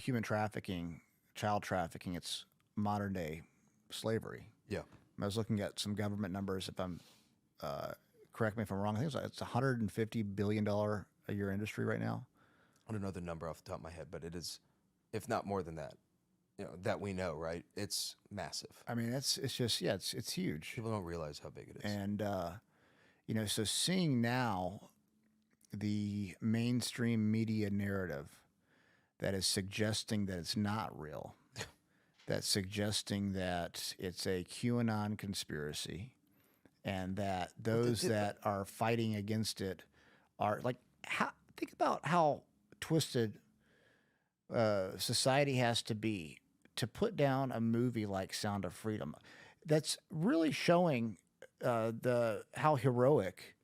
human trafficking, child trafficking, it's modern day slavery. Yeah. I was looking at some government numbers. If I'm correct me if I'm wrong. I think it's $150 billion a year industry right now. I don't know the number off the top of my head, but it is, if not more than that, that we know, right? It's massive. I mean, it's just it's huge. People don't realize how big it is. And so seeing now the mainstream media narrative that is suggesting that it's not real, that's suggesting that it's a QAnon conspiracy, and that those that are fighting against it are like, think about how twisted society has to be to put down a movie like Sound of Freedom. That's really showing how heroic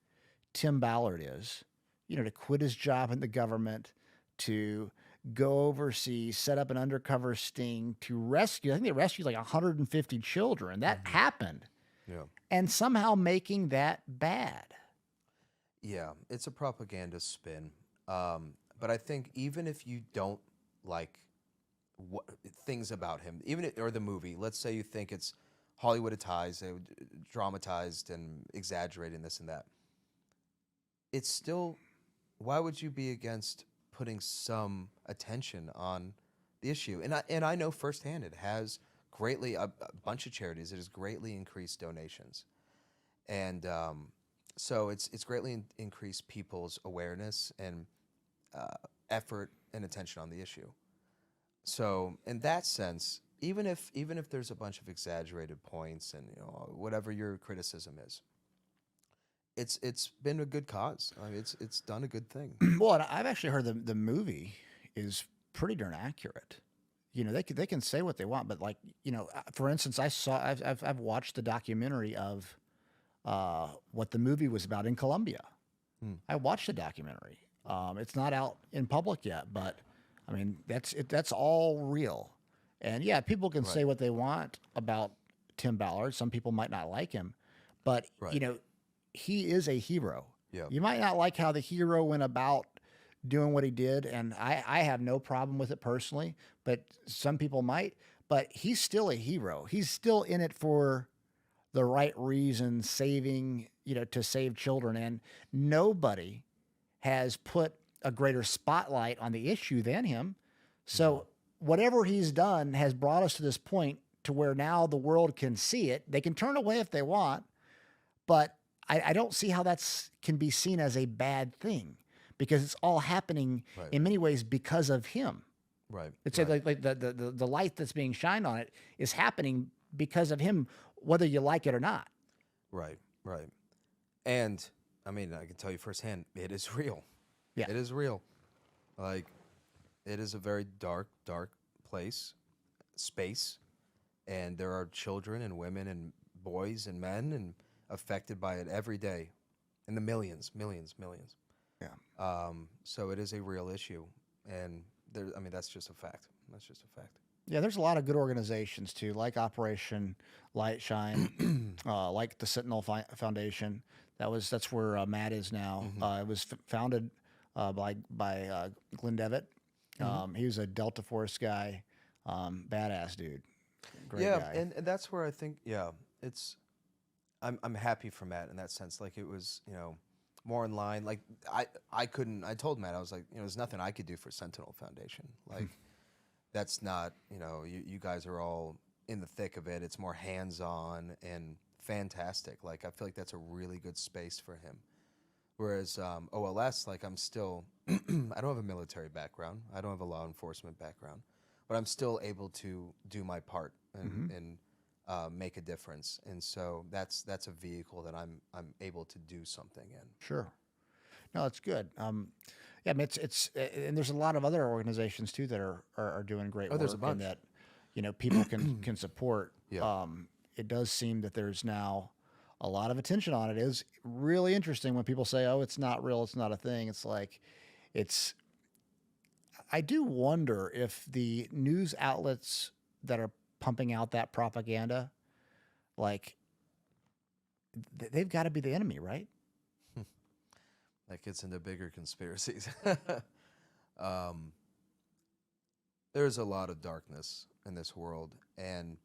Tim Ballard is. To quit his job in the government, to go overseas, set up an undercover sting to rescue. I think they rescued like 150 children. That happened. Yeah. And somehow making that bad. Yeah, it's a propaganda spin. But I think even if you don't like things about him, or the movie, let's say you think it's Hollywoodized, dramatized, and exaggerating this and that, it's still, why would you be against putting some attention on the issue? And I know firsthand it has greatly, a bunch of charities, it has greatly increased donations. And so it's greatly increased people's awareness and effort and attention on the issue. So in that sense, even if there's a bunch of exaggerated points and whatever your criticism is, it's been a good cause. I mean, it's done a good thing. Well, and I've actually heard the movie is pretty darn accurate. They can say what they want, but for instance, I've watched the documentary of what the movie was about in Colombia. I watched the documentary. It's not out in public yet, but I mean that's all real. And yeah, people can say what they want about Tim Ballard. Some people might not like him, but he is a hero. Yeah. You might not like how the hero went about doing what he did, and I have no problem with it personally, but some people might. But he's still a hero. He's still in it for the right reason, to save children. And nobody has put a greater spotlight on the issue than him. So whatever he's done has brought us to this point to where now the world can see it. They can turn away if they want, but I don't see how can be seen as a bad thing, because it's all happening in many ways because of him. Right. It's like the light that's being shined on it is happening because of him, whether you like it or not. Right. And I mean, I can tell you firsthand, it is real. Yeah. It is real. Like, it is a very dark space, and there are children and women and boys and men and affected by it every day, in the millions. Yeah. So it is a real issue, and that's just a fact. Yeah, there's a lot of good organizations too, like Operation Light Shine, like the Sentinel Foundation. That's where Matt is now. It was founded by Glenn Devitt. He was a Delta Force guy, badass dude, great guy. And that's where I think I'm happy for Matt in that sense. Like, it was more in line. Like, I told Matt, I was like, there's nothing I could do for Sentinel Foundation. Like, that's not, you guys are all in the thick of it. It's more hands-on and fantastic. Like, I feel like that's a really good space for him. Whereas OLS, like, I'm still, I don't have a military background. I don't have a law enforcement background, but I'm still able to do my part and make a difference. And so that's a vehicle that I'm able to do something in. Sure. No, it's good. Yeah, I mean, it's and there's a lot of other organizations too that are doing great work. There's a bunch. And that people can support. Yeah. It does seem that there's now a lot of attention on it. It is really interesting when people say, "Oh, it's not real. It's not a thing." It's like, I do wonder if the news outlets that are pumping out that propaganda, like, they've got to be the enemy, right? That gets into bigger conspiracies. There's a lot of darkness in this world, and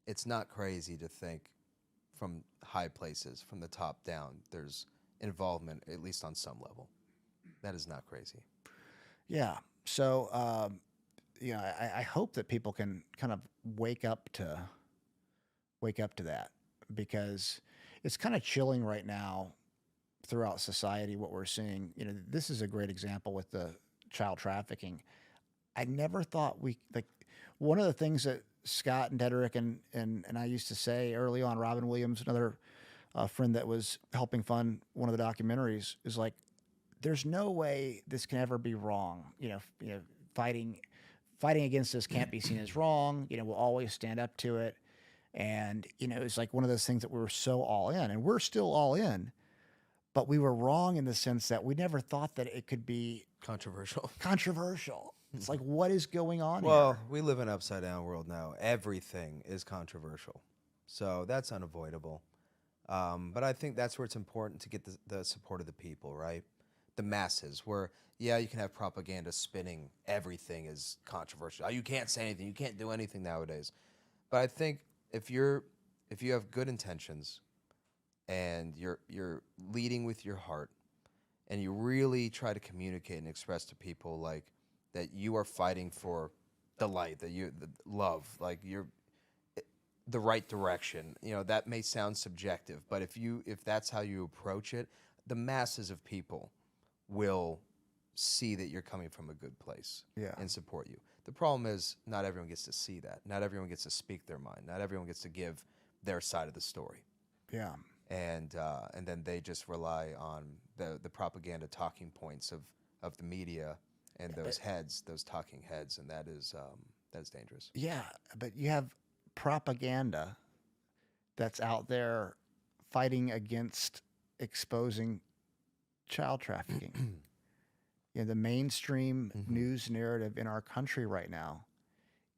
it's not crazy to think from high places, from the top down, there's involvement, at least on some level. That is not crazy. Yeah. So, I hope that people can kind of wake up to wake up to that because it's kind of chilling right now throughout society what we're seeing. This is a great example with the child trafficking. I never thought we like one of the things that Scott and Dedrick and I used to say early on. Robin Williams, another friend that was helping fund one of the documentaries, is like, "There's no way this can ever be wrong." Fighting fighting against this can't be seen as wrong. We'll always stand up to it. And it's like one of those things that we were so all in, and we're still all in, but we were wrong in the sense that we never thought that it could be Controversial. controversial. It's like, what is going on Well, here? we live in an upside down world now. Everything is controversial. So that's unavoidable. But I think that's where it's important to get the support of the people, right? The masses, where, yeah, you can have propaganda spinning everything is controversial. Oh, you can't say anything. You can't do anything nowadays. But I think if you have good intentions and you're leading with your heart and you really try to communicate and express to people like that you are fighting for the light, the love, like you're the right direction. That may sound subjective, but if that's how you approach it, the masses of people will see that you're coming from a good place Yeah. and support you. The problem is not everyone gets to see that. Not everyone gets to speak their mind. Not everyone gets to give their side of the story. Yeah. And then they just rely on the propaganda talking points of the media and those talking heads, and that's dangerous. Yeah. But you have propaganda that's out there fighting against exposing child trafficking. The mainstream news narrative in our country right now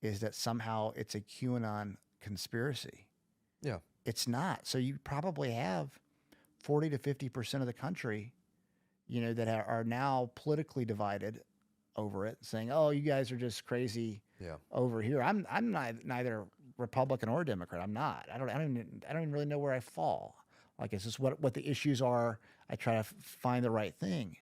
is that somehow it's a QAnon conspiracy. Yeah. It's not. So you probably have 40 to 50% of the country, that are now politically divided over it, saying, "Oh, you guys are just crazy Yeah. over here." I'm not, neither Republican or Democrat. I'm not. I don't even really know where I fall. Like, it's just what the issues are. I try to find the right thing.